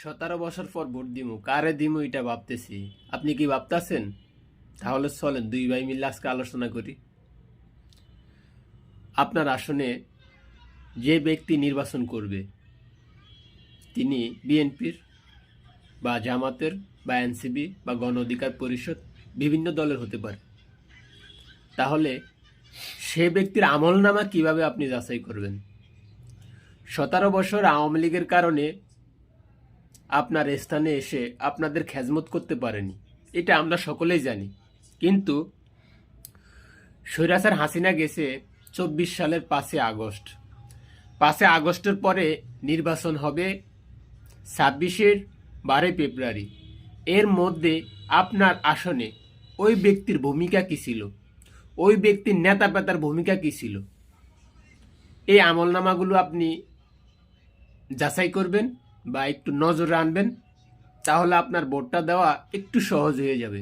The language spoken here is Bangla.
17 বছর পর ভোট দিমু, কারে দিমু এটা ভাবতেছি। আপনি কি ভাবতেছেন? তাহলে চলেন দুই ভাই মিলে আজকে আলোচনা করি। আপনার আসনে যে ব্যক্তি নির্বাচন করবে তিনি বিএনপির বা জামাতের বা এনসিপি বা গণ অধিকার পরিষদ বিভিন্ন দলের হতে পারে। তাহলে সে ব্যক্তির আমলনামা কিভাবে আপনি যাচাই করবেন? 17 বছর আওয়ামী লীগের কারণে আপনার স্থানে এসে আপনাদের খেজমত করতে পারেনি, এটা আমরা সকলেই জানি। কিন্তু স্বৈরাচার হাসিনা গেছে 24 সালের 5 আগস্ট। 5 আগস্টের পরে নির্বাচন হবে 12 ফেব্রুয়ারি। এর মধ্যে আপনার আসনে ওই ব্যক্তির ভূমিকা কী ছিল, ওই ব্যক্তির নেতা পেতার ভূমিকা কী ছিল, এই আমলনামাগুলো আপনি যাচাই করবেন বা একটু নজরে আনবেন, তাহলে আপনার ভোটটা দেওয়া একটু সহজ হয়ে যাবে।